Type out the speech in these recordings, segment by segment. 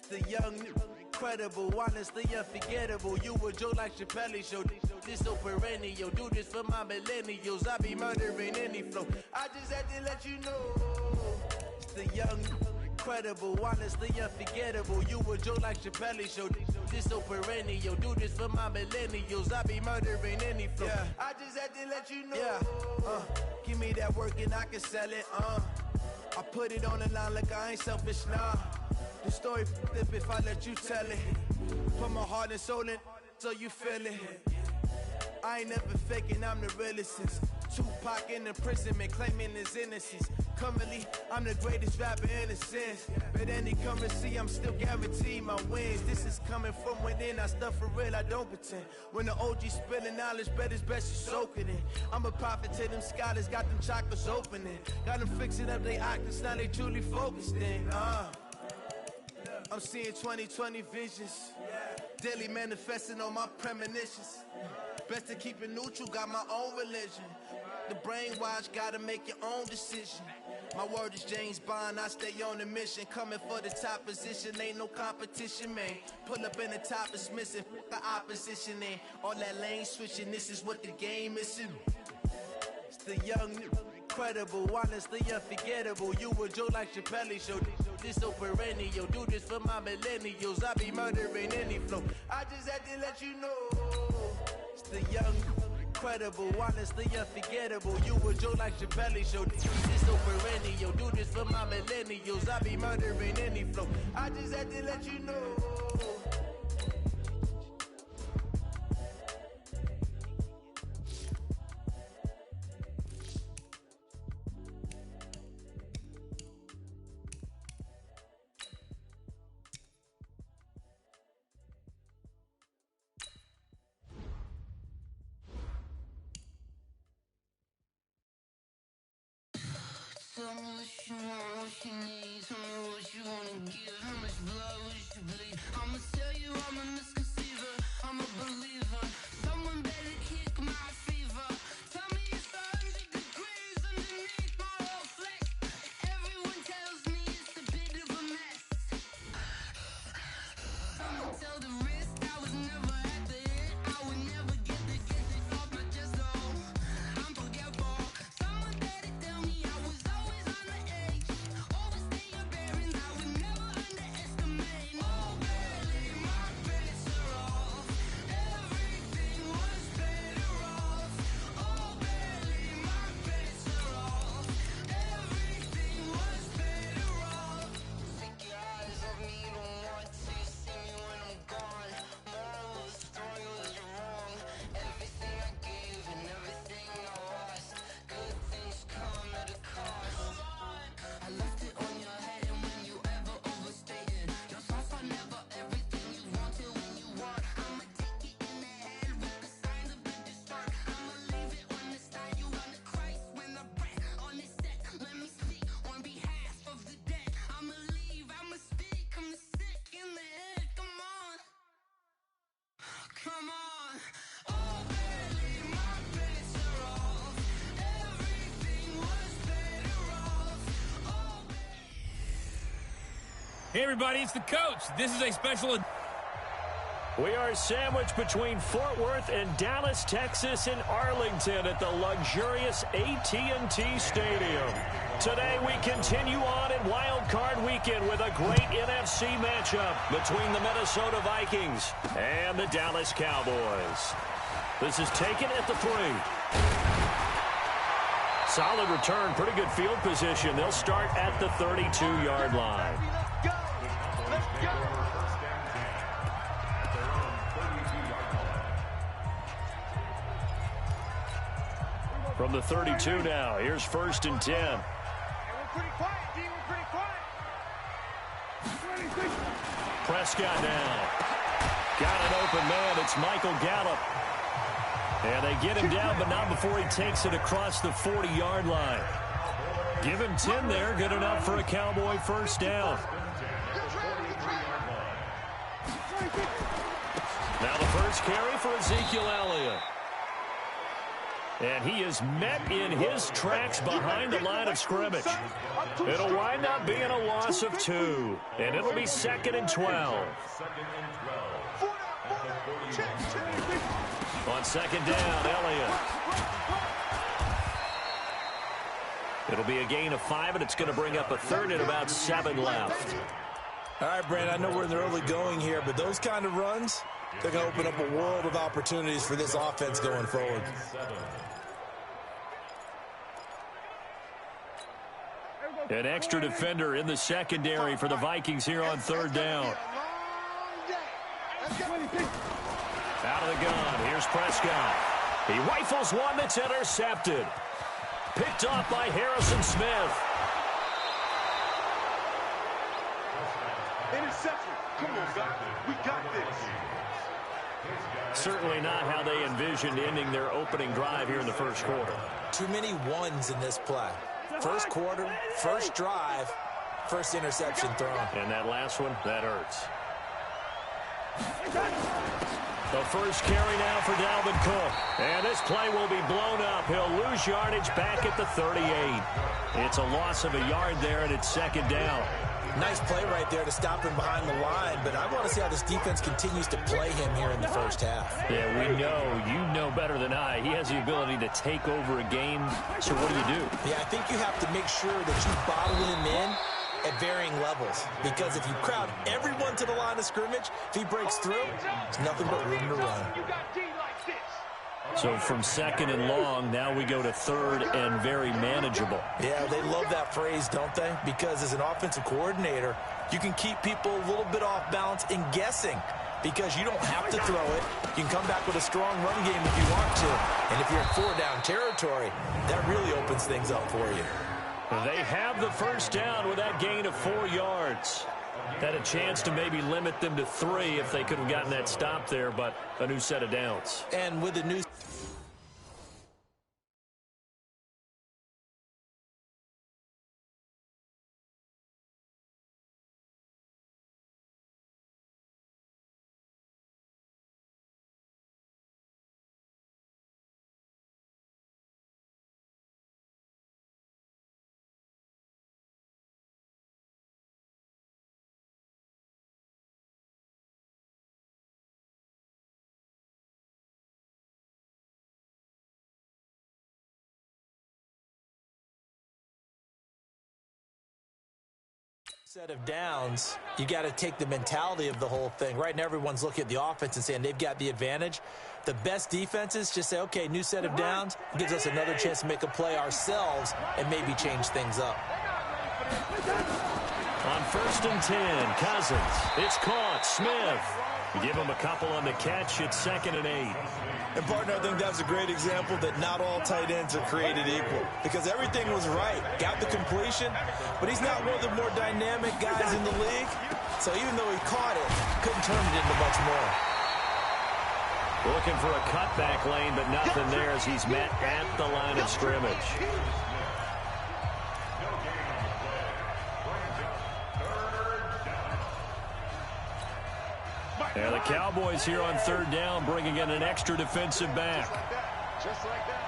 The young, incredible, honestly unforgettable. You a joke like Chappelle show. This so perennial. Do this for my millennials. I be murdering any flow. I just had to let you know. It's the young, incredible, honestly unforgettable. You a joke like Chappelle show. This so perennial. Do this for my millennials. I be murdering any flow. Yeah. I just had to let you know. Yeah. Give me that work and I can sell it. I put it on the line like I ain't selfish, nah. The story flip if I let you tell it. Put my heart and soul in so you feel it. I ain't never faking, I'm the realest since Tupac in imprisonment, claiming his innocence. Currently, I'm the greatest rapper in a sense. But any currency, I'm still guaranteed my wins. This is coming from within, I stuff for real, I don't pretend. When the OG spilling knowledge, bet it's best you soak it in. I'm a prophet to them scholars, got them chakras opening. Got them fixing up they octaves, now they truly focused in. I'm seeing 2020 visions, daily manifesting on my premonitions. Best to keep it neutral, got my own religion. The brainwash, gotta make your own decision. My word is James Bond, I stay on the mission. Coming for the top position, ain't no competition, man. Pull up in the top, it's missing, the opposition ain't. All that lane switching, this is what the game is. It's the young, incredible, honestly unforgettable. You a joke like Chappelle show. This so perennial. Do this for my millennials. I be murdering any flow. I just had to let you know. It's the young, incredible, honestly unforgettable. You a joke like Chappelle show. This so perennial. Do this for my millennials. I be murdering any flow. I just had to let you know. Tell me what you want, what you need. Tell me what you wanna give. How much blood would you bleed? I'ma tell you I'm a misconceiver. I'm a believer. Someone better kick my fever. Tell me it's 100 degrees underneath my whole flesh. Everyone tells me it's a bit of a mess. Someone tell the risk I was never at the end. I would never get the off my chest though. I'm forgetful. Someone better tell me I was always on the edge. Overstay your bearings, I would never underestimate. Oh, barely my bets are off. Everything was better off. Oh, barely my bets are off. Everything was better off. Take your eyes off me, don't want to see me when I'm gone. Moral of the story was wrong. Everything I gave and everything I lost. Good things come at a cost. I left it on your head, and when you ever overstated your thoughts are never everything you wanted when you want. I'ma take it in the head with the signs of a distort. I'ma leave it on the side. You run the Christ when the breath on the set. Let me speak on behalf of the dead. I'ma leave, I'ma speak. I'm sick in the head. Come on, come on. Oh, barely my bets are off. Everything was better off. Oh, Hey everybody, it's the coach. This is a special... We are sandwiched between Fort Worth and Dallas, Texas, and Arlington at the luxurious AT&T Stadium. Today we continue on in Wild Card Weekend with a great NFC matchup between the Minnesota Vikings and the Dallas Cowboys. This is taken at the 3. Solid return, pretty good field position. They'll start at the 32-yard line. From the 32 now, here's 1st and 10. We're pretty quiet, D. We're pretty quiet. Prescott now. Got an open man. It's Michael Gallup. And they get him down, but not before he takes it across the 40-yard line. Give him 10 there. Good enough for a Cowboy first down. Now the first carry for Ezekiel Elliott. And he is met in his tracks behind the line of scrimmage. It'll wind up being a loss of 2. And it'll be 2nd and 12. On 2nd down, Elliott. It'll be a gain of 5, and it's going to bring up a 3rd and about 7 left. All right, Brad, I know we're in the early going here, but those kind of runs, they're going to open up a world of opportunities for this offense going forward. An extra defender in the secondary for the Vikings here on 3rd down. Out of the gun, here's Prescott. He rifles one that's intercepted. Picked off by Harrison Smith. Interception. Come on, guys. We got this. Certainly not how they envisioned ending their opening drive here in the first quarter. Too many ones in this play. First quarter, first drive, first interception thrown. And that last one, that hurts. The first carry now for Dalvin Cook. And this play will be blown up. He'll lose yardage back at the 38. It's a loss of a yard there, and it's 2nd down. Nice play right there to stop him behind the line, but I want to see how this defense continues to play him here in the first half. Yeah, we know. You know better than I. He has the ability to take over a game. So what do? Yeah, I think you have to make sure that you bottle him in at varying levels, because if you crowd everyone to the line of scrimmage, if he breaks through, there's nothing but room to run. So from 2nd and long, now we go to 3rd and very manageable. Yeah, they love that phrase, don't they? Because as an offensive coordinator, you can keep people a little bit off balance and guessing, because you don't have to throw it. You can come back with a strong run game if you want to. And if you're in 4-down territory, that really opens things up for you. They have the first down with that gain of 4 yards. Had a chance to maybe limit them to 3 if they could have gotten that stop there, but a new set of downs. And with the new... set of downs, you got to take the mentality of the whole thing. Right now, everyone's looking at the offense and saying they've got the advantage. The best defenses just say, okay, new set of downs, gives us another chance to make a play ourselves and maybe change things up. On 1st and 10, Cousins. It's caught. Smith. Give him a couple on the catch. It's 2nd and 8. And, partner, I think that's a great example that not all tight ends are created equal, because everything was right. Got the completion, but he's not one of the more dynamic guys in the league. So even though he caught it, couldn't turn it into much more. Looking for a cutback lane, but nothing there as he's met at the line of scrimmage. And the Cowboys here on 3rd down, bringing in an extra defensive back. Just like that.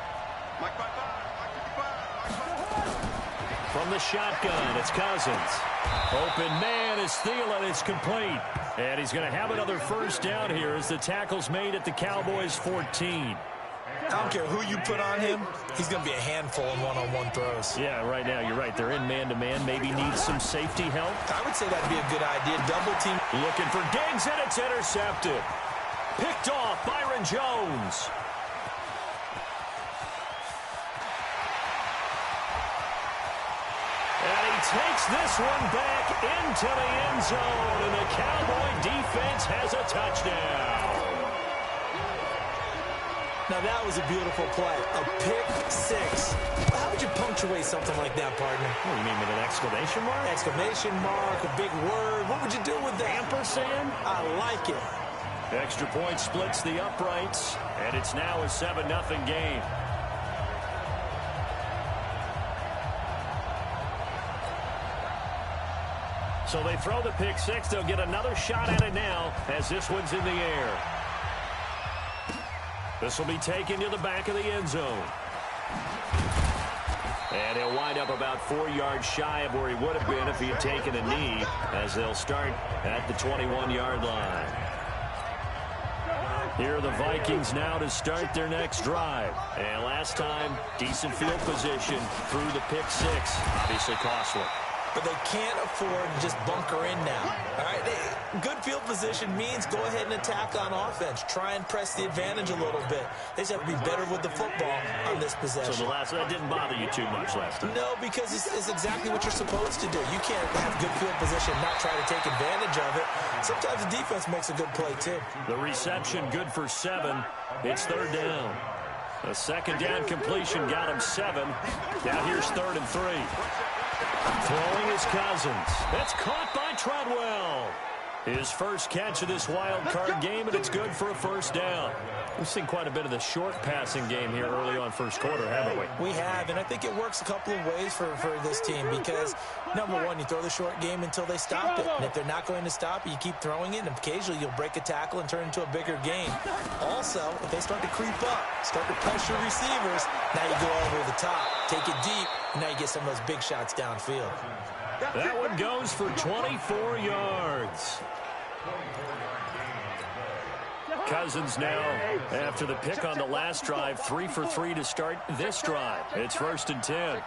Mike 55. From the shotgun, it's Cousins. Open man is Thielen. It's complete. And he's going to have another first down here as the tackle's made at the Cowboys 14. I don't care who you put on him, he's going to be a handful in one-on-one throws. Yeah, right now, you're right. They're in man-to-man. Maybe needs some safety help. I would say that'd be a good idea. Double team. Looking for Diggs, and it's intercepted. Picked off Byron Jones. And he takes this one back into the end zone, and the Cowboy defense has a touchdown. Now, that was a beautiful play. A pick six. How would you punctuate something like that, partner? What do you mean, with an exclamation mark? Exclamation mark, a big word. What would you do with that? Ampersand? I like it. Extra point splits the uprights, and it's now a 7-0 game. So they throw the pick six. They'll get another shot at it now as this one's in the air. This will be taken to the back of the end zone. And he'll wind up about 4 yards shy of where he would have been if he had taken a knee, as they'll start at the 21-yard line. Here are the Vikings now to start their next drive. And last time, decent field position through the pick six. Obviously costly. But they can't afford to just bunker in now. All right, good field position means go ahead and attack on offense. Try and press the advantage a little bit. They just have to be better with the football on this possession. So that didn't bother you too much last time? No, because it's exactly what you're supposed to do. You can't have good field position and not try to take advantage of it. Sometimes the defense makes a good play, too. The reception good for 7. It's 3rd down. A 2nd down completion got him 7. Now here's 3rd and 3. Throwing is Cousins. That's caught by Treadwell. His first catch of this wild card game, and it's good for a 1st down. We've seen quite a bit of the short passing game here early on first quarter, haven't we? We have, and I think it works a couple of ways for this team because, number one, you throw the short game until they stop it. And if they're not going to stop it, you keep throwing it, and occasionally you'll break a tackle and turn it into a bigger game. Also, if they start to creep up, start to pressure receivers, now you go over the top, take it deep, and now you get some of those big shots downfield. That one goes for 24 yards. Cousins now, after the pick on the last drive, 3 for 3 to start this drive. It's 1st and 10.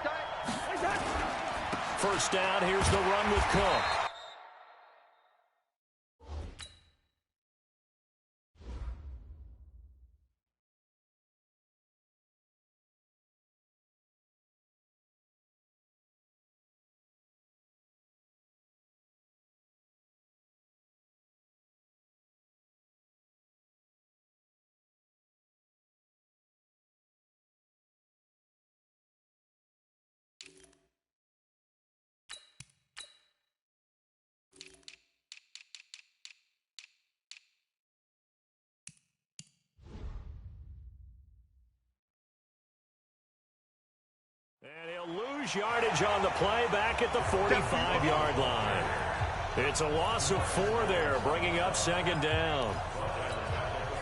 1st down, here's the run with Cook. And he'll lose yardage on the play back at the 45-yard line. It's a loss of 4 there, bringing up 2nd down.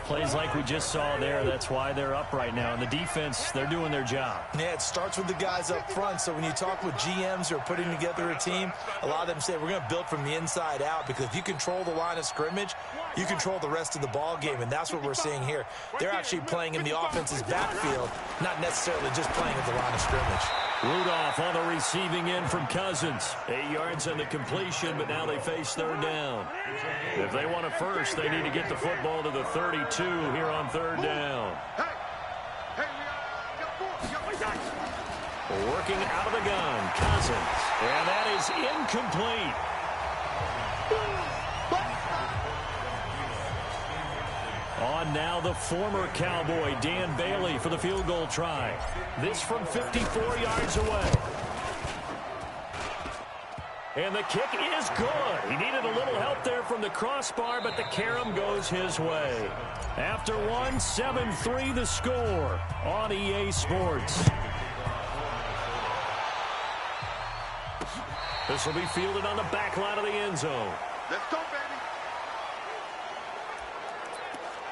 Plays like we just saw there, that's why they're up right now. And the defense, they're doing their job. Yeah, it starts with the guys up front. So when you talk with GMs who are putting together a team, a lot of them say we're going to build from the inside out because if you control the line of scrimmage, you control the rest of the ball game, and that's what we're seeing here. They're actually playing in the offense's backfield, not necessarily just playing at the line of scrimmage. Rudolph on the receiving end from Cousins. 8 yards on the completion, but now they face 3rd down. If they want a first, they need to get the football to the 32 here on 3rd down. Working out of the gun, Cousins. And that is incomplete. On now the former Cowboy, Dan Bailey, for the field goal try. This from 54 yards away. And the kick is good. He needed a little help there from the crossbar, but the carom goes his way. After one, 7-3 the score on EA Sports. This will be fielded on the back line of the end zone. Let's go, baby.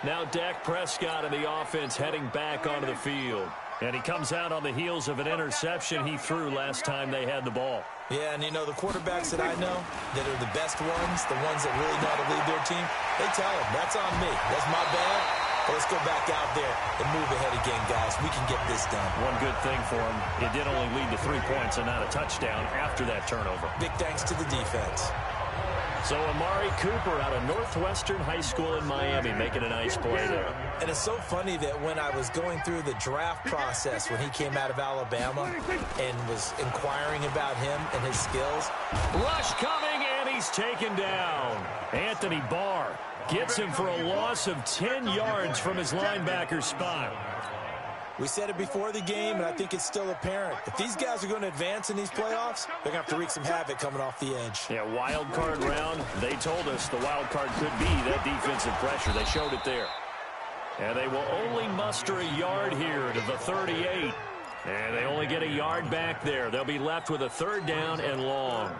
Now Dak Prescott and the offense heading back onto the field. And he comes out on the heels of an interception he threw last time they had the ball. Yeah, and you know, the quarterbacks that I know that are the best ones, the ones that really know how to lead their team, they tell them, that's on me. That's my bad. But let's go back out there and move ahead again, guys. We can get this done. One good thing for him, it did only lead to 3 points and not a touchdown after that turnover. Big thanks to the defense. So Amari Cooper out of Northwestern High School in Miami making a nice play there. And it's so funny that when I was going through the draft process when he came out of Alabama and was inquiring about him and his skills. Rush coming, and he's taken down. Anthony Barr gets him for a loss of 10 yards from his linebacker spot. We said it before the game, and I think it's still apparent. If these guys are going to advance in these playoffs, they're going to have to wreak some havoc coming off the edge. Yeah, wild card round. They told us the wild card could be that defensive pressure. They showed it there. And they will only muster a yard here to the 38. And they only get a yard back there. They'll be left with a 3rd down and long.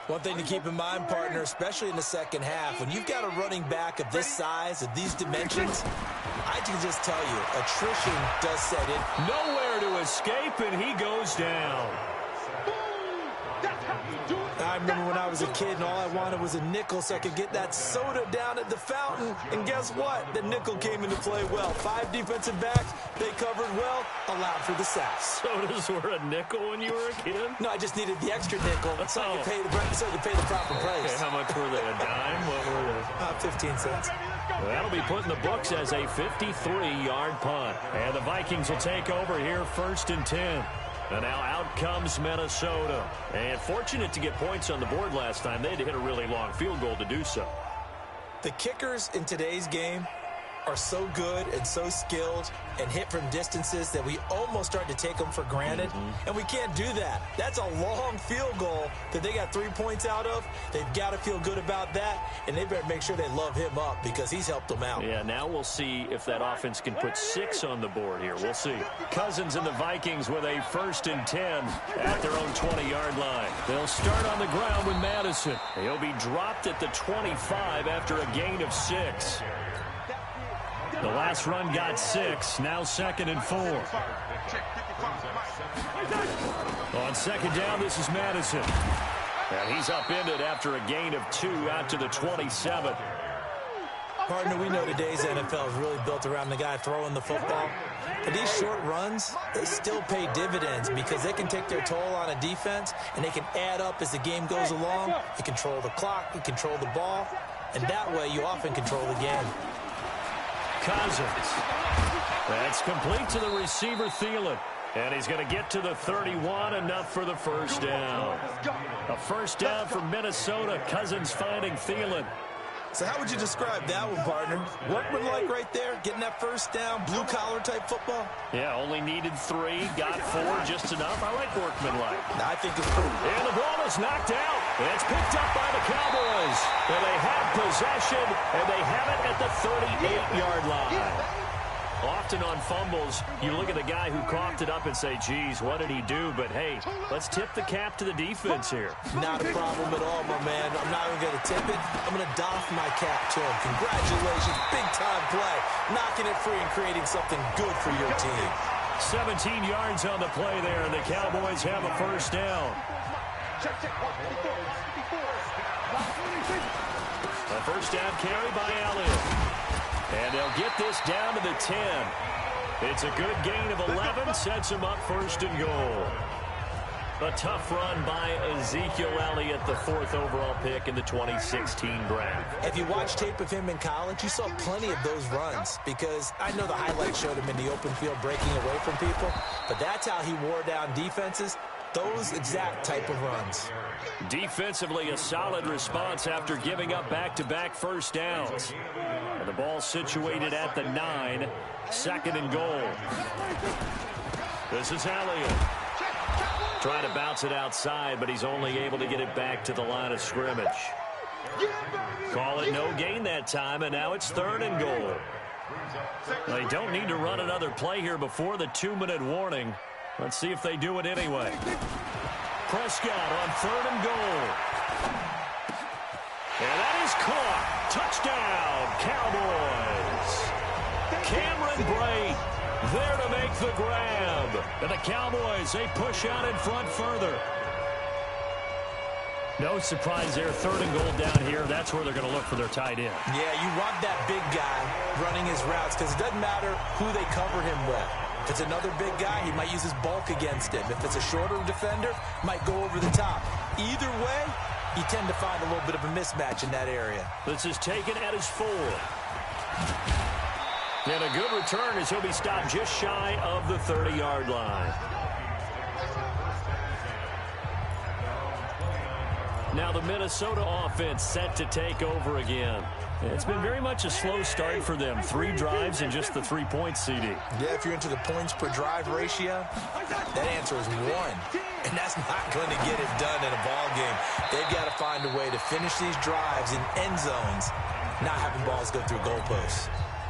One thing to keep in mind, partner, especially in the second half, when you've got a running back of this size, of these dimensions, I can just tell you, attrition does set in. Nowhere to escape, and he goes down. I remember when I was a kid and all I wanted was a nickel so I could get that soda down at the fountain. And guess what? The nickel came into play well. 5 defensive backs, they covered well, allowed for the sacks. Sodas were a nickel when you were a kid? No, I just needed the extra nickel so I could pay the proper price. Okay, how much were they? A dime? What were they? 15 cents. Well, that'll be put in the books as a 53-yard punt. And the Vikings will take over here 1st and 10. And now out comes Minnesota. And fortunate to get points on the board last time. They had to hit a really long field goal to do so. The kickers in today's game are so good and so skilled and hit from distances that we almost start to take them for granted. And we can't do that. That's a long field goal that they got 3 points out of. They've got to feel good about that, and they better make sure they love him up because he's helped them out. Yeah, now we'll see if that offense can put 6 on the board here. We'll see. Cousins and the Vikings with a 1st and 10 at their own 20-yard line. They'll start on the ground with Madison. He'll be dropped at the 25 after a gain of 6. The last run got 6. Now 2nd and 4. On 2nd down, this is Madison. And he's upended after a gain of 2 out to the 27. Partner, we know today's NFL is really built around the guy throwing the football. But these short runs, they still pay dividends because they can take their toll on a defense and they can add up as the game goes along. You control the clock, you control the ball, and that way you often control the game. Cousins. That's complete to the receiver, Thielen. And he's going to get to the 31, enough for the 1st down. A 1st down for Minnesota. Cousins finding Thielen. So how would you describe that one, partner? Workman-like right there, getting that 1st down, blue-collar type football? Yeah, only needed 3, got 4, just enough. I like workman-like. I think it's pretty. And the ball is knocked out. And it's picked up by the Cowboys. And they have possession, and they have it at the 38-yard line. Often on fumbles, you look at the guy who coughed it up and say, geez, what did he do? But, hey, let's tip the cap to the defense here. Not a problem at all, my man. I'm not even going to tip it. I'm going to doff my cap to him. Congratulations. Big-time play. Knocking it free and creating something good for your team. 17 yards on the play there, and the Cowboys have a 1st down. A 1st down carry by Elliott. And they'll get this down to the 10. It's a good gain of 11, sets him up 1st and goal. A tough run by Ezekiel Elliott, the 4th overall pick in the 2016 draft. If you watch tape of him in college, you saw plenty of those runs because I know the highlights showed him in the open field breaking away from people, but that's how he wore down defenses, those exact type of runs. Defensively, a solid response after giving up back-to-back 1st downs. And the ball situated at the 9, 2nd and goal. This is Elliott. Trying to bounce it outside, but he's only able to get it back to the line of scrimmage. Call it no gain that time, and now it's 3rd and goal. They don't need to run another play here before the 2-minute warning. Let's see if they do it anyway. Prescott on 3rd and goal. And that is caught. Touchdown, Cowboys. Cameron Brate there to make the grab. And the Cowboys, they push out in front further. No surprise there, 3rd and goal down here. That's where they're going to look for their tight end. Yeah, you want that big guy running his routes because it doesn't matter who they cover him with. If it's another big guy, he might use his bulk against him. If it's a shorter defender, might go over the top. Either way, you tend to find a little bit of a mismatch in that area. This is taken at his 4. And a good return as he'll be stopped just shy of the 30-yard line. Now the Minnesota offense set to take over again. It's been very much a slow start for them. 3 drives and just the 3 points, CD. Yeah, if you're into the points per drive ratio, that answer is 1. And that's not going to get it done in a ball game. They've got to find a way to finish these drives in end zones, not having balls go through goalposts.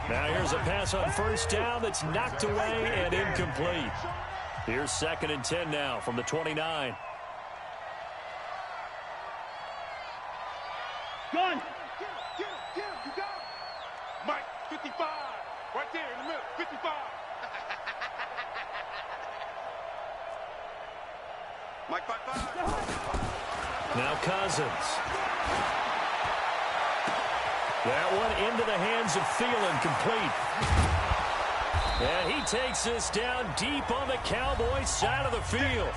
Now here's a pass on 1st down that's knocked away and incomplete. Here's 2nd and 10 now from the 29. Gun. Get him, you got him. Mike, 55. Right there in the middle, 55. Mike, 5-5. Now Cousins. That one into the hands of Thielen, complete. And he takes this down deep on the Cowboys side of the field.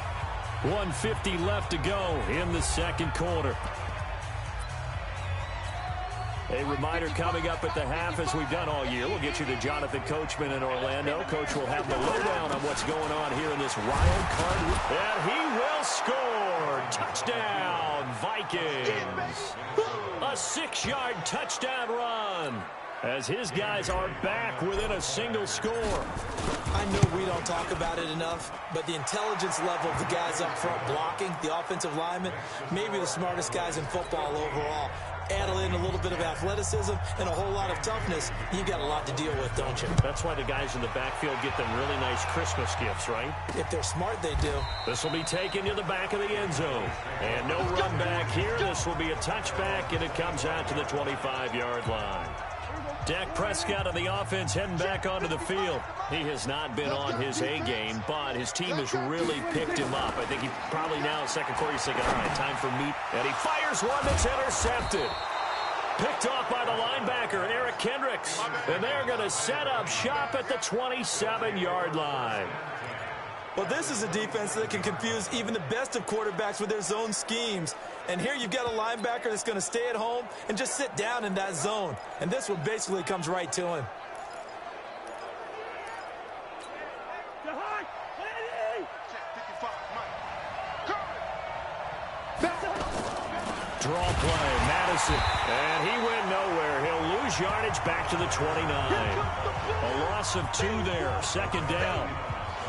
1:50 left to go in the second quarter. A reminder coming up at the half, as we've done all year. We'll get you to Jonathan Coachman in Orlando. Coach will have the lowdown on what's going on here in this wild card. And he will score. Touchdown, Vikings. A 6-yard touchdown run, as his guys are back within a single score. I know we don't talk about it enough, but the intelligence level of the guys up front blocking, the offensive linemen, maybe the smartest guys in football overall. Add in a little bit of athleticism and a whole lot of toughness, you got a lot to deal with, don't you? That's why the guys in the backfield get them really nice Christmas gifts, right? If they're smart, they do. This will be taken to the back of the end zone. And no run back here. This will be a touchback, and it comes out to the 25-yard line. Dak Prescott of the offense heading back onto the field. He has not been on his A game, but his team has really picked him up. I think he probably now in second quarter he's thinking, all right, time for meat. And he fires one that's intercepted. Picked off by the linebacker, Eric Kendricks. And they're going to set up shop at the 27-yard line. Well, this is a defense that can confuse even the best of quarterbacks with their zone schemes. And here you've got a linebacker that's going to stay at home and just sit down in that zone. And this one basically comes right to him. Draw play, Madison. And he went nowhere. He'll lose yardage back to the 29. A loss of 2 there, second down.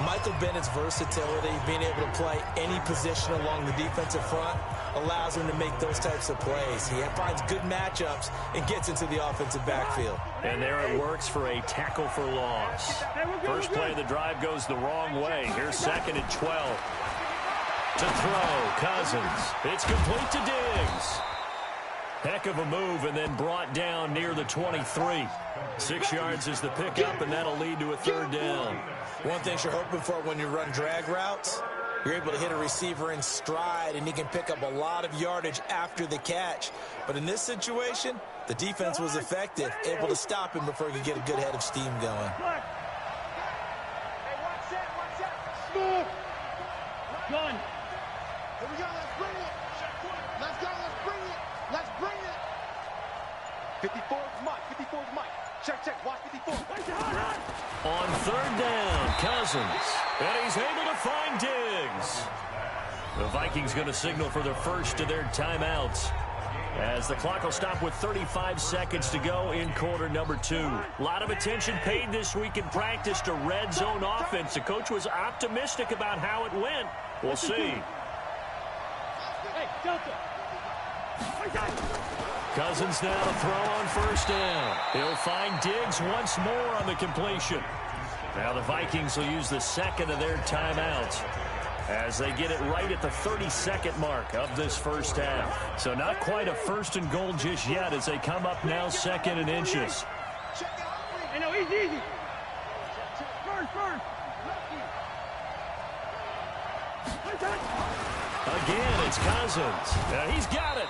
Michael Bennett's versatility, being able to play any position along the defensive front, allows him to make those types of plays. He finds good matchups and gets into the offensive backfield. And there it works for a tackle for loss. First play of the drive goes the wrong way. Here's second and 12. To throw, Cousins. It's complete to Diggs. Heck of a move, and then brought down near the 23. 6 yards is the pickup, and that'll lead to a third down. One thing you're hoping for when you run drag routes, you're able to hit a receiver in stride, and he can pick up a lot of yardage after the catch. But in this situation, the defense was effective, able to stop him before he could get a good head of steam going. Smooth. Gun. Here we go, let's bring it. Let's go, let's bring it. Let's bring it. 54 is Mike, 54 is Mike. Check, watch 54. On third down, Cousins. And he's able to find Diggs. The Vikings going to signal for the first of their timeouts, as the clock will stop with 35 seconds to go in quarter number 2. A lot of attention paid this week in practice to red zone offense. The coach was optimistic about how it went. We'll see. Cousins now to throw on first down. He'll find Diggs once more on the completion. Now the Vikings will use the second of their timeouts, as they get it right at the 32nd mark of this first half. So not quite a first and goal just yet, as they come up now second and inches. Hey, no, easy. First. Again, it's Cousins. Now he's got it.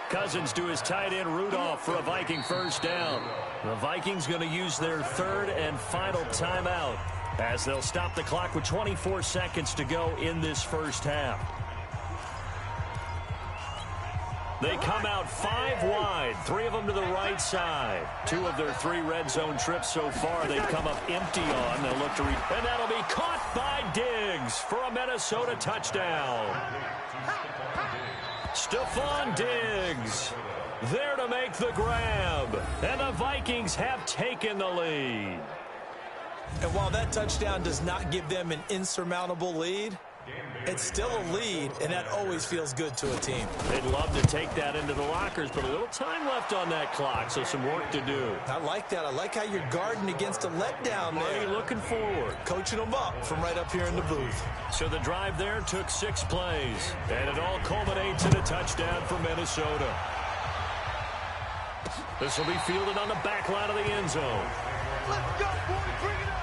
Cousins to his tight end Rudolph for a Viking first down. The Vikings going to use their third and final timeout, as they'll stop the clock with 24 seconds to go in this first half. They come out 5 wide, 3 of them to the right side. 2 of their 3 red zone trips so far they've come up empty on. They'll look to and that'll be caught by Diggs for a Minnesota touchdown. Stephon Diggs there to make the grab, and the Vikings have taken the lead. And while that touchdown does not give them an insurmountable lead, it's still a lead, and that always feels good to a team. They'd love to take that into the lockers, but a little time left on that clock, so some work to do. I like that. I like how you're guarding against a letdown there. Marty looking forward. Coaching them up from right up here in the booth. So the drive there took 6 plays, and it all culminates in a touchdown for Minnesota. This will be fielded on the back line of the end zone. Let's go, boys. Bring it up.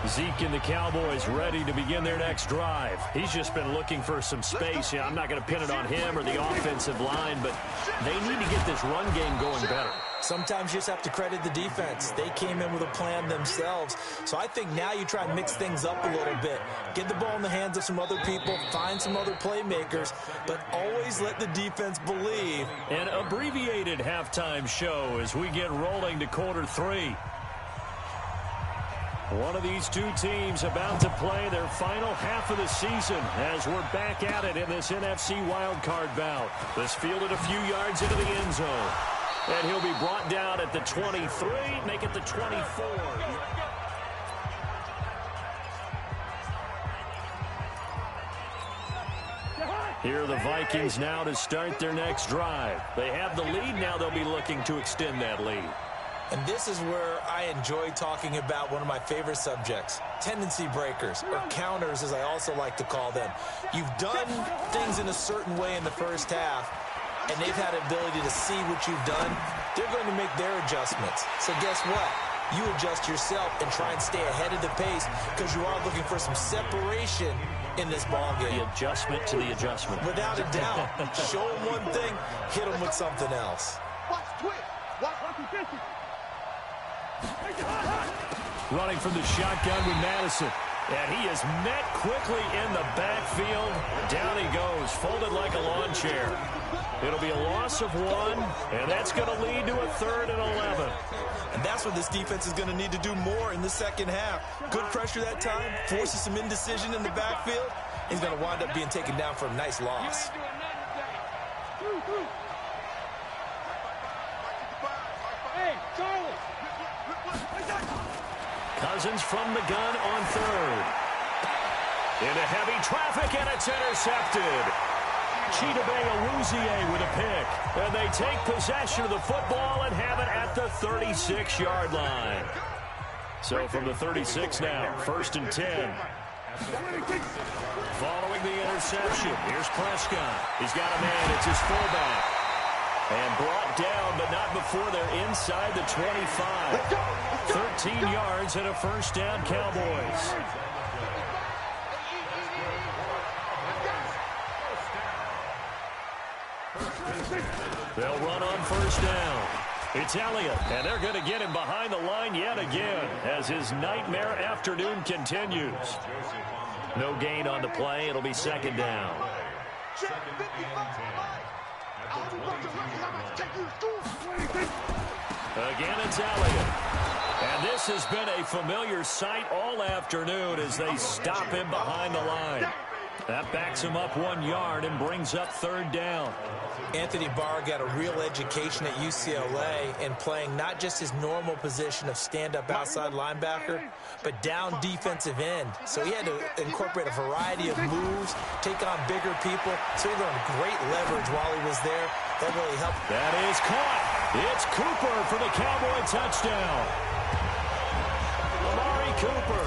Zeke and the Cowboys ready to begin their next drive. He's just been looking for some space. Yeah, I'm not going to pin it on him or the offensive line, but they need to get this run game going better. Sometimes you just have to credit the defense. They came in with a plan themselves. So I think now you try and mix things up a little bit. Get the ball in the hands of some other people, find some other playmakers, but always let the defense believe. An abbreviated halftime show as we get rolling to quarter 3. One of these two teams about to play their final half of the season as we're back at it in this NFC wildcard bout. This fielded a few yards into the end zone. And he'll be brought down at the 23, make it the 24. Here are the Vikings now to start their next drive. They have the lead. Now they'll be looking to extend that lead. And this is where I enjoy talking about one of my favorite subjects, tendency breakers, or counters as I also like to call them. You've done things in a certain way in the first half, and they've had the ability to see what you've done. They're going to make their adjustments. So guess what? You adjust yourself and try and stay ahead of the pace because you are looking for some separation in this ball game. The adjustment to the adjustment. Without a doubt. Show them one thing, hit them with something else. Watch twist. Watch distance. Running from the shotgun with Madison. And he is met quickly in the backfield. Down he goes, folded like a lawn chair. It'll be a loss of 1, and that's going to lead to a 3rd and 11. And that's what this defense is going to need to do more in the second half. Good pressure that time, forces some indecision in the backfield. He's going to wind up being taken down for a nice loss. Hey, Charlie. Cousins from the gun on 3rd. Into heavy traffic, and it's intercepted. Chidobe Awuzie with a pick. And they take possession of the football and have it at the 36-yard line. So from the 36 now, 1st and 10. Following the interception, here's Prescott. He's got a man, it's his fullback. And brought down, but not before they're inside the 25. 13 yards and a 1st down, Cowboys. They'll run on 1st down. It's Elliott, and they're going to get him behind the line yet again as his nightmare afternoon continues. No gain on the play. It'll be 2nd down. Again, it's Elliott. And this has been a familiar sight all afternoon as they stop him behind the line. That backs him up 1 yard and brings up 3rd down. Anthony Barr got a real education at UCLA in playing not just his normal position of stand-up outside linebacker, but down defensive end. So he had to incorporate a variety of moves, take on bigger people. So he learned great leverage while he was there. That really helped. That is caught. It's Cooper for the Cowboy touchdown. Amari Cooper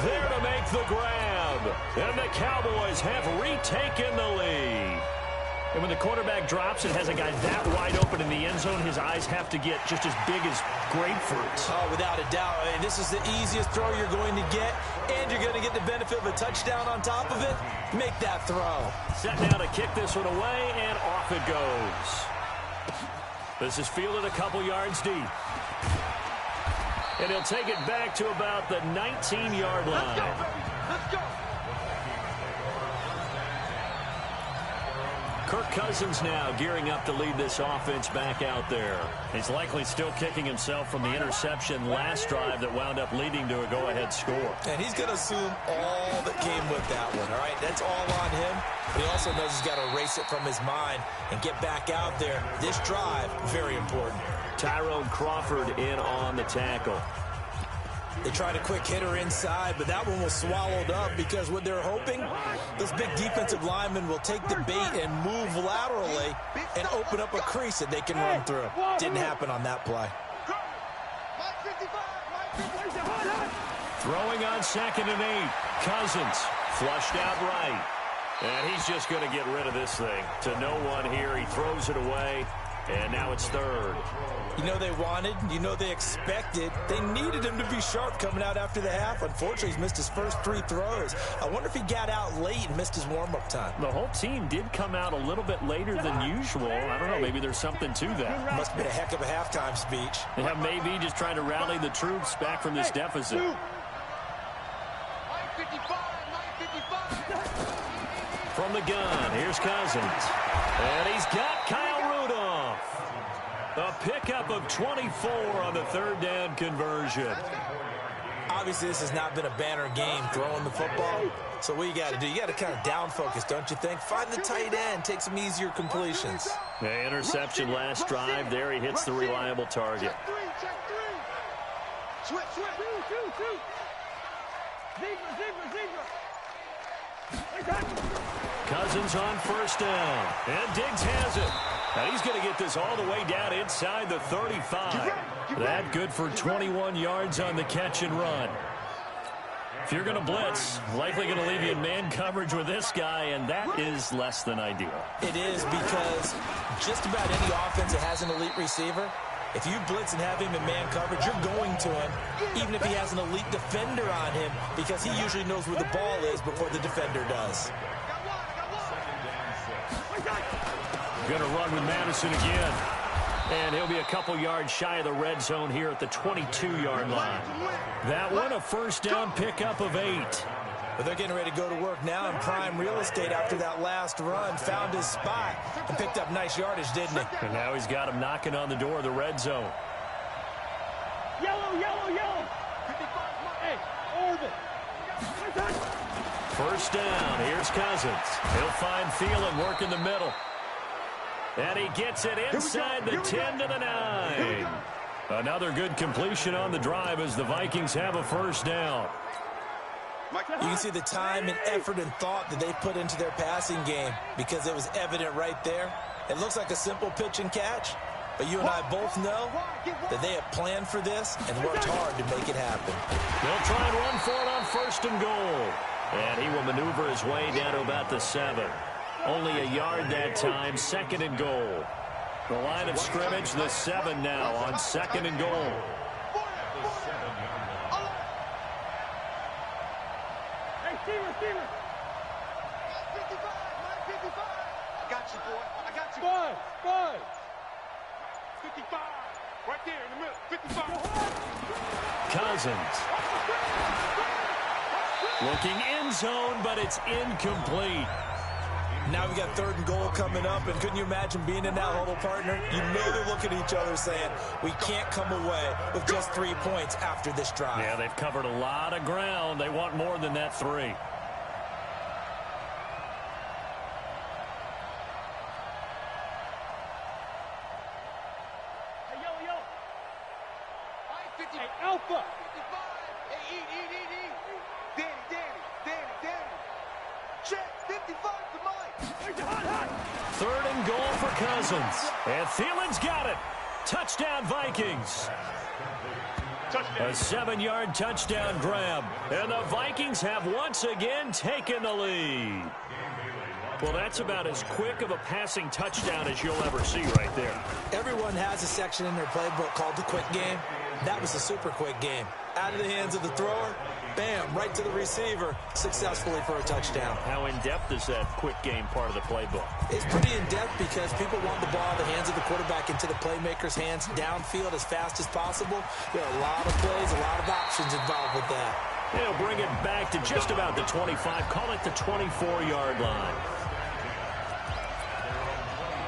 there to make the grab. And the Cowboys have retaken the lead. And when the quarterback drops and has a guy that wide open in the end zone, his eyes have to get just as big as grapefruits. Oh, without a doubt. This is the easiest throw you're going to get, and you're going to get the benefit of a touchdown on top of it. Make that throw. Set now to kick this one away, and off it goes. This is fielded a couple yards deep. And he'll take it back to about the 19-yard line. Let's go. Kirk Cousins now gearing up to lead this offense back out there. He's likely still kicking himself from the interception last drive that wound up leading to a go-ahead score. And he's going to assume all that came with that one, all right? That's all on him. But he also knows he's got to erase it from his mind and get back out there. This drive, very important. Tyrone Crawford in on the tackle. They tried a quick hitter inside, but that one was swallowed up because what they're hoping, those big defensive linemen will take the bait and move laterally and open up a crease that they can run through. Didn't happen on that play. Throwing on 2nd and 8. Cousins flushed out right. And he's just going to get rid of this thing to no one here. He throws it away. And now it's third. You know they wanted, you know they expected. They needed him to be sharp coming out after the half. Unfortunately, he's missed his first 3 throws. I wonder if he got out late and missed his warm-up time. The whole team did come out a little bit later than usual. I don't know, maybe there's something to that. Must have been a heck of a halftime speech. Yeah, maybe just trying to rally the troops back from this deficit. From the gun, here's Cousins. And he's got Kyle Rudolph. A pickup of 24 on the third down conversion. Obviously, this has not been a banner game throwing the football. So what you got to do, you got to kind of down focus, don't you think? Find the tight end, take some easier completions. The interception last drive. There he hits the reliable target. Switch. Cousins on first down. And Diggs has it. And he's going to get this all the way down inside the 35. That good for 21 yards on the catch and run. If you're going to blitz, likely going to leave you in man coverage with this guy, and that is less than ideal. It is, because just about any offense that has an elite receiver, if you blitz and have him in man coverage, you're going to him, even if he has an elite defender on him, because he usually knows where the ball is before the defender does. Going to run with Madison again. And he'll be a couple yards shy of the red zone here at the 22-yard line. That one a first down pickup of 8. But they're getting ready to go to work now in prime real estate after that last run. Found his spot and picked up nice yardage, didn't he? And now he's got him knocking on the door of the red zone. Yellow. Hey, Orbit. First down. Here's Cousins. He'll find Thielen working the middle. And he gets it inside the 10 to the 9. Another good completion on the drive as the Vikings have a first down. You can see the time and effort and thought that they put into their passing game, because it was evident right there. It looks like a simple pitch and catch, but you and I both know that they have planned for this and worked hard to make it happen. They'll try and run for it on first and goal. And he will maneuver his way down to about the 7. Only a yard that time, second and goal. The line of scrimmage, the 7 now on second and goal. Receiver. I got you, boy. I got you. Five. 55. Right there in the middle. 55. Cousins. Looking end zone, but it's incomplete. Now we got third and goal coming up, and couldn't you imagine being in that huddle, partner? You know they're looking at each other saying, we can't come away with just 3 points after this drive. Yeah, they've covered a lot of ground. They want more than that 3. Hey, yellow. Hey, Alpha. 55. Hey, eat. Danny. Check. 55 to Mike. Third and goal for Cousins. And Thielen's got it. Touchdown, Vikings. A 7-yard touchdown grab. And the Vikings have once again taken the lead. Well, that's about as quick of a passing touchdown as you'll ever see right there. Everyone has a section in their playbook called the quick game. That was a super quick game. Out of the hands of the thrower, bam, right to the receiver, successfully for a touchdown. How in-depth is that quick game part of the playbook? It's pretty in-depth because people want the ball in the hands of the quarterback into the playmaker's hands downfield as fast as possible. There are a lot of plays, a lot of options involved with that. They'll bring it back to just about the 25. Call it the 24-yard line.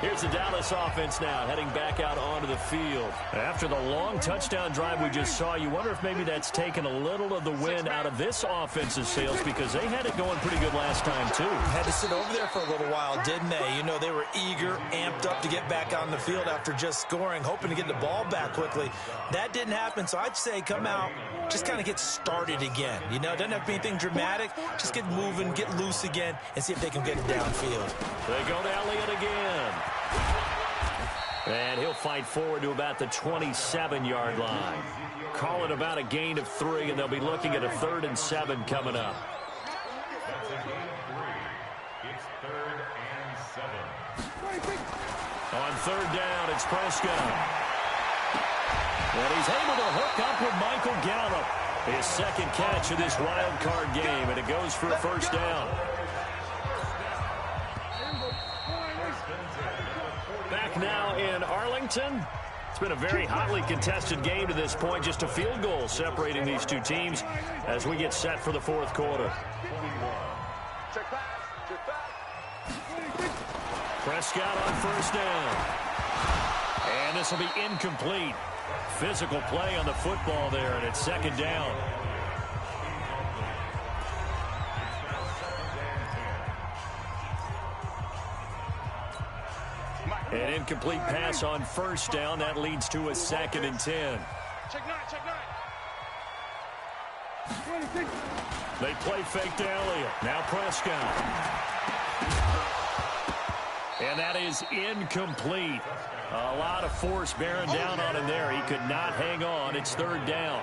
Here's the Dallas offense now, heading back out onto the field. After the long touchdown drive we just saw, you wonder if maybe that's taken a little of the wind out of this offense's sails, because they had it going pretty good last time, too. Had to sit over there for a little while, didn't they? You know, they were eager, amped up to get back on the field after just scoring, hoping to get the ball back quickly. That didn't happen, so I'd say come out, just kind of get started again. You know, it doesn't have to be anything dramatic. Just get moving, get loose again, and see if they can get it downfield. They go to Elliott again. And he'll fight forward to about the 27-yard line. Call it about a gain of 3, and they'll be looking at a 3rd and 7 coming up. On third down, it's Prescott. And he's able to hook up with Michael Gallup. His second catch of this wild card game, and it goes for a first down. Back now in Arlington. It's been a very hotly contested game to this point. Just a field goal separating these two teams as we get set for the fourth quarter. Prescott on first down. And this will be incomplete. Physical play on the football there, and it's second down. An incomplete pass on first down. That leads to a 2nd and 10. Check nine. They play fake to Elliott. Now Prescott. And that is incomplete. A lot of force bearing down on him there. He could not hang on. It's third down.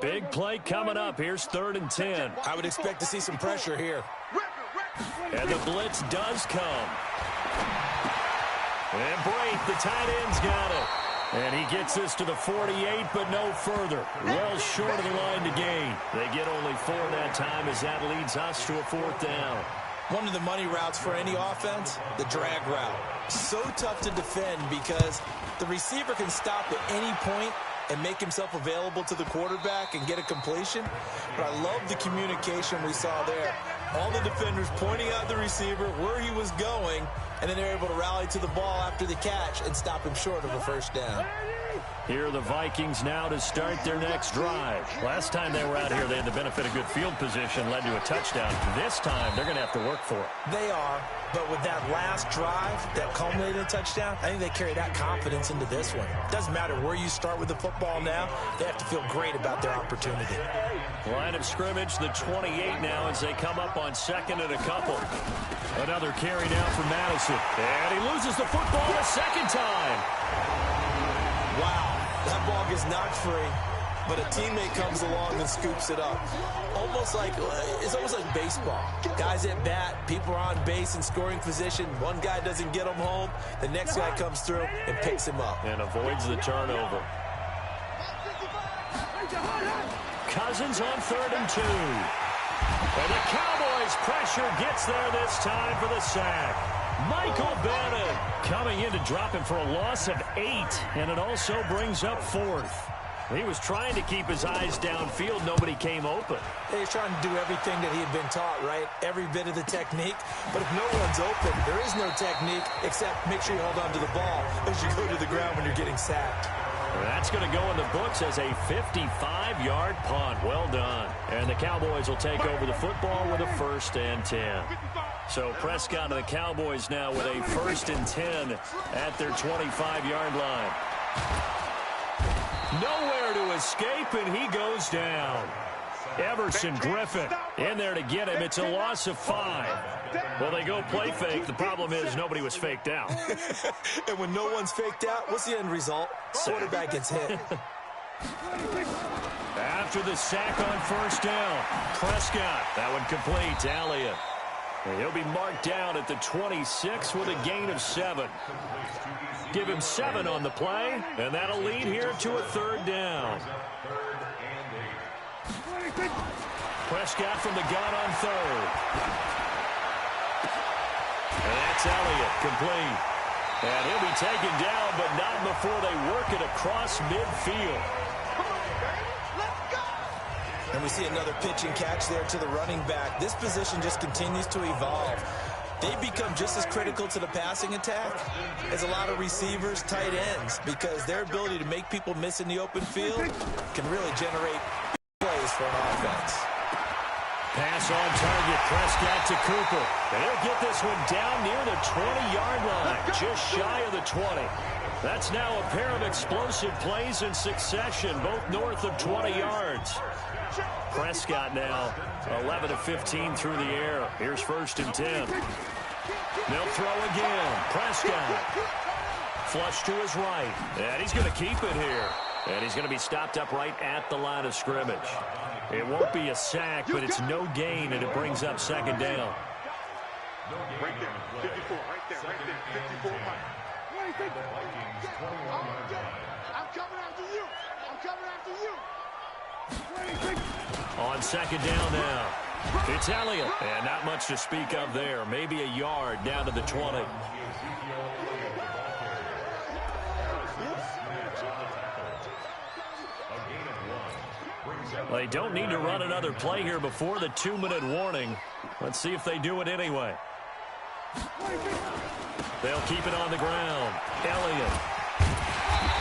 Big play coming up. Here's 3rd and 10. I would expect to see some pressure here. And the blitz does come. And Brate, the tight end's got it. And he gets this to the 48, but no further. Well short of the line to gain. They get only 4 that time as that leads us to a 4th down. One of the money routes for any offense, the drag route. So tough to defend because the receiver can stop at any point and make himself available to the quarterback and get a completion. But I love the communication we saw there. All the defenders pointing out the receiver, where he was going, and then they're able to rally to the ball after the catch and stop him short of a first down. Here are the Vikings now to start their next drive. Last time they were out here, they had the benefit of good field position, led to a touchdown. This time, they're going to have to work for it. They are, but with that last drive that culminated in a touchdown, I think they carry that confidence into this one. Doesn't matter where you start with the football now, they have to feel great about their opportunity. Line of scrimmage, the 28 now as they come up on 2nd and a couple. Another carry now for Madison. And he loses the football a second time. Wow, that ball gets knocked free, but a teammate comes along and scoops it up. It's almost like baseball. Guys at bat, people are on base in scoring position. One guy doesn't get him home. The next guy comes through and picks him up. And avoids the turnover. Cousins on 3rd and 2. And the Cowboys' pressure gets there this time for the sack. Michael Bennett coming in to drop him for a loss of 8, and it also brings up 4th. He was trying to keep his eyes downfield. Nobody came open. He's trying to do everything that he had been taught, right? Every bit of the technique. But if no one's open, there is no technique except make sure you hold on to the ball as you go to the ground when you're getting sacked. That's going to go in the books as a 55-yard punt. Well done. And the Cowboys will take over the football with a 1st and 10. So Prescott and the Cowboys now with a 1st and 10 at their 25-yard line. Nowhere to escape, and he goes down. Everson Griffin in there to get him. It's a loss of 5. Well, they go play fake. The problem is nobody was faked out. And when no one's faked out, what's the end result? Quarterback gets hit. After the sack on 1st down, Prescott. That one complete to Elliott. And he'll be marked down at the 26 with a gain of 7. Give him 7 on the play, and that'll lead here to a 3rd down. Prescott from the gun on 3rd. And that's Elliott, complete. And he'll be taken down, but not before they work it across midfield. And we see another pitch and catch there to the running back. This position just continues to evolve. They become just as critical to the passing attack as a lot of receivers, tight ends, because their ability to make people miss in the open field can really generate plays for an offense. Pass on target, Prescott to Cooper. And he'll get this one down near the 20-yard line, just shy of the 20. That's now a pair of explosive plays in succession, both north of 20 yards. Prescott now 11 of 15 through the air. Here's 1st and 10. They'll throw again. Prescott. Flush to his right. And he's going to keep it here. And he's going to be stopped up right at the line of scrimmage. It won't be a sack, but it's no gain, and it brings up second down. Right there, 54, right there, 54, Mike. I'm coming after you. I'm coming after you. On second down now, it's Elliott. And not much to speak of there. Maybe a yard down to the 20. They don't need to run another play here before the 2-minute warning. Let's see if they do it anyway. They'll keep it on the ground. Elliott.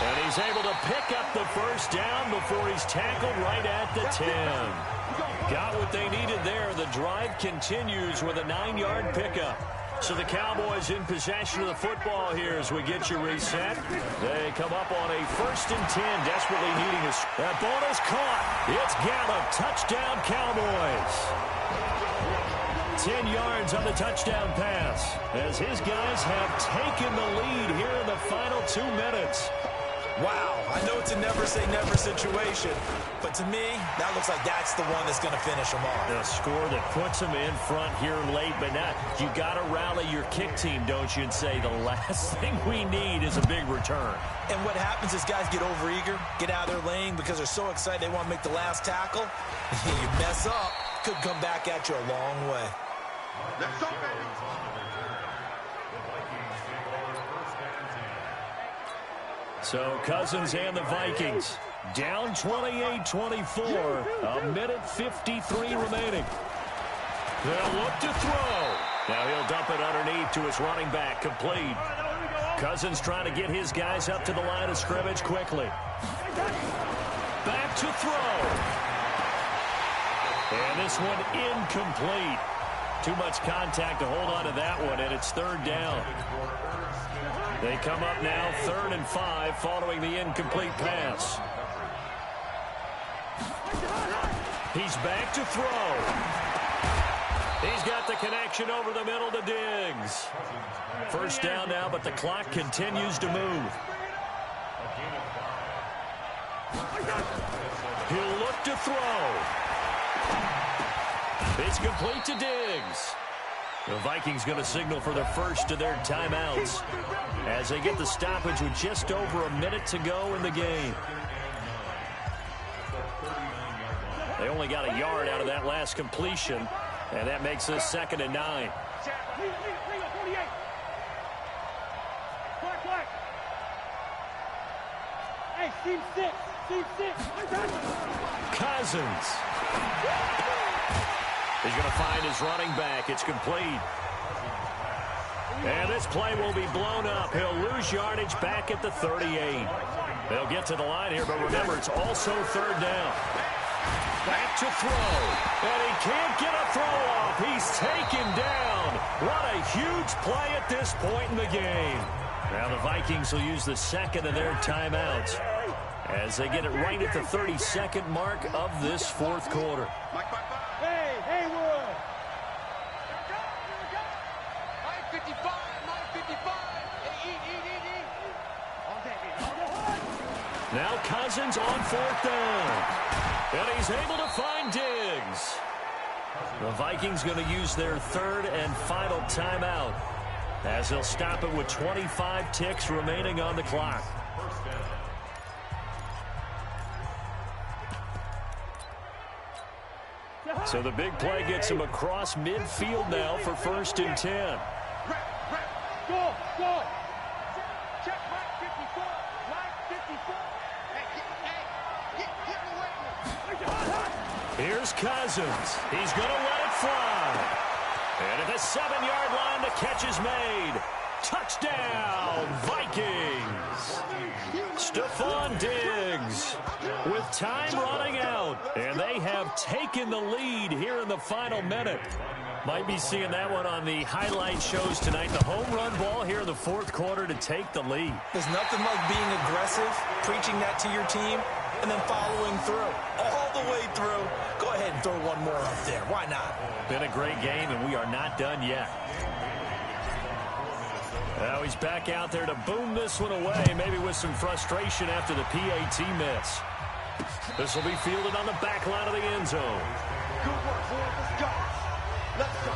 And he's able to pick up the first down before he's tackled right at the 10. Got what they needed there. The drive continues with a 9-yard pickup. So the Cowboys in possession of the football here as we get you reset. They come up on a 1st and 10, desperately needing a... That ball is caught. It's Gallup. Touchdown, Cowboys. 10 yards on the touchdown pass as his guys have taken the lead here in the final 2 minutes. Wow, I know it's a never-say-never situation, but to me, that looks like that's the one that's going to finish them off. The score that puts them in front here late, but now you got to rally your kick team, don't you, and say the last thing we need is a big return. And what happens is guys get overeager, get out of their lane because they're so excited they want to make the last tackle. You mess up, could come back at you a long way. Let's go, baby. So Cousins and the Vikings down 28-24, a minute 53 remaining. They'll look to throw. Now he'll dump it underneath to his running back, complete. Cousins trying to get his guys up to the line of scrimmage quickly. Back to throw. And this one incomplete. Too much contact to hold on to that one, and it's 3rd down. They come up now 3rd and 5 following the incomplete pass. He's back to throw. He's got the connection over the middle to Diggs. 1st down now, but the clock continues to move. He'll look to throw. It's complete to Diggs. The Vikings going to signal for the first of their timeouts as they get the stoppage with just over a minute to go in the game. They only got a yard out of that last completion, and that makes this 2nd and 9. Hey, team 6. Cousins. He's going to find his running back. It's complete. And this play will be blown up. He'll lose yardage back at the 38. They'll get to the line here, but remember, it's also 3rd down. Back to throw. And he can't get a throw off. He's taken down. What a huge play at this point in the game. Now the Vikings will use the 2nd of their timeouts as they get it right at the 32nd mark of this 4th quarter. Hey, Haywood. Mike 55, Mike 55. Hey, eat. Now Cousins on 4th down. And he's able to find Diggs. The Vikings going to use their 3rd and final timeout as they'll stop it with 25 ticks remaining on the clock. So the big play gets him across midfield now for 1st and 10. Go. Check Mike 54. Mike 54. Hey, get away. Here's Cousins. He's going to let it fly. And at the 7-yard line, the catch is made. Touchdown, Vikings. Stephon Diggs with time running out. And they have taken the lead here in the final minute. Might be seeing that one on the highlight shows tonight. The home run ball here in the 4th quarter to take the lead. There's nothing like being aggressive, preaching that to your team, and then following through. All the way through. Go ahead and throw one more up there. Why not? Been a great game, and we are not done yet. Now he's back out there to boom this one away, maybe with some frustration after the PAT miss. This will be fielded on the back line of the end zone. Good work, boys. Let's go. Let's go.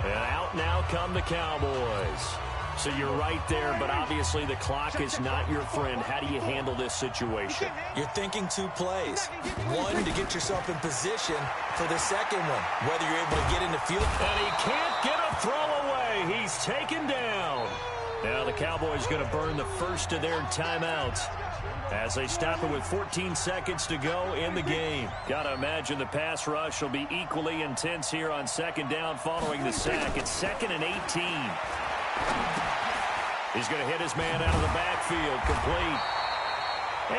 And out now come the Cowboys. So you're right there, but obviously the clock is not your friend. How do you handle this situation? You're thinking 2 plays. One, to get yourself in position for the second one, whether you're able to get into field. And he can't get a throw away. He's taken down. Now the Cowboys going to burn the first of their timeouts as they stop it with 14 seconds to go in the game. Got to imagine the pass rush will be equally intense here on second down following the sack. It's 2nd and 18. He's going to hit his man out of the backfield, complete.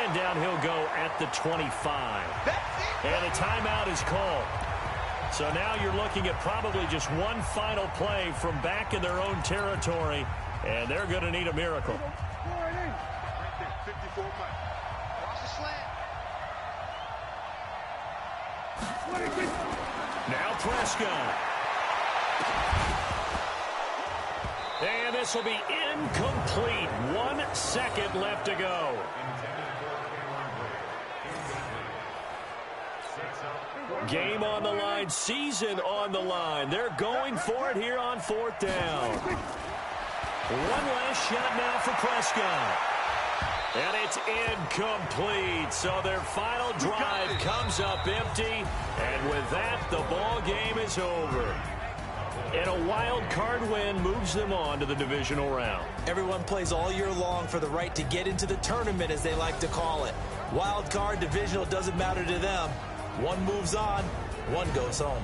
And down he'll go at the 25. And a timeout is called. So now you're looking at probably just one final play from back in their own territory, and they're going to need a miracle. 54 Mike. Watch the slant. Now Prescott. And this will be incomplete. 1 second left to go. Game on the line, season on the line. They're going for it here on 4th down. One last shot now for Prescott. And it's incomplete. So their final drive comes up empty. And with that, the ball game is over. And a wild card win moves them on to the divisional round. Everyone plays all year long for the right to get into the tournament, as they like to call it. Wild card, divisional, doesn't matter to them. One moves on, one goes home.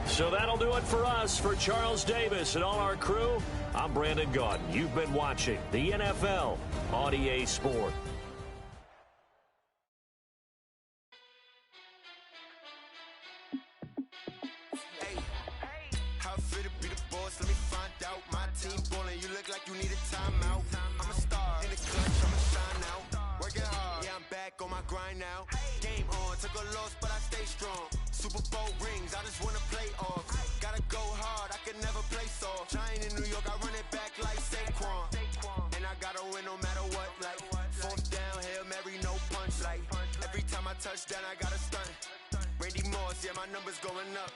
So that'll do it for us. For Charles Davis and all our crew, I'm Brandon Gaudin. You've been watching the NFL on EA Sport. On my grind now. Game on, took a loss, but I stay strong. Super Bowl rings, I just wanna play off. Gotta go hard, I can never play soft. Giant in New York, I run it back like Saquon. And I gotta win no matter what. Like 4th down, Hail Mary, no punch. Like every time I touch down, I gotta stunt. Randy Moss, yeah, my numbers going up.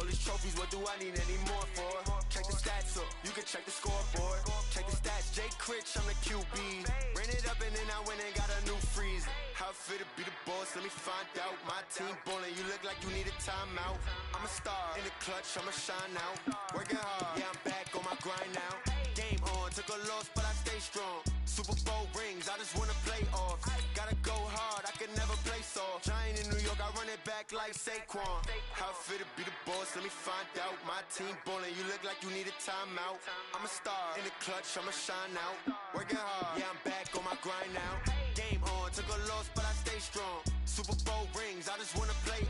All these trophies, what do I need any more for? Check the stats up, you can check the scoreboard. Check the stats, Jay Critch, I'm the QB. Ran it up and then I went and got a new freeze. How it feel to be the boss, let me find out. My team ballin', you look like you need a timeout. I'm a star, in the clutch, I'ma shine out. Working hard, yeah, I'm back on my grind now. Game on, took a loss, but I stay strong. Super Bowl rings, I just wanna play off. Gotta go hard, I can never play soft. Giant in New York, I run it back like Saquon. How it feel to be the boss, let me find out. My team ballin', you look like you need a timeout. I'm a star, in the clutch, I'ma shine out. Working hard, yeah, I'm back on my grind now. Game on, took a loss, but I stay strong. Super Bowl rings, I just wanna play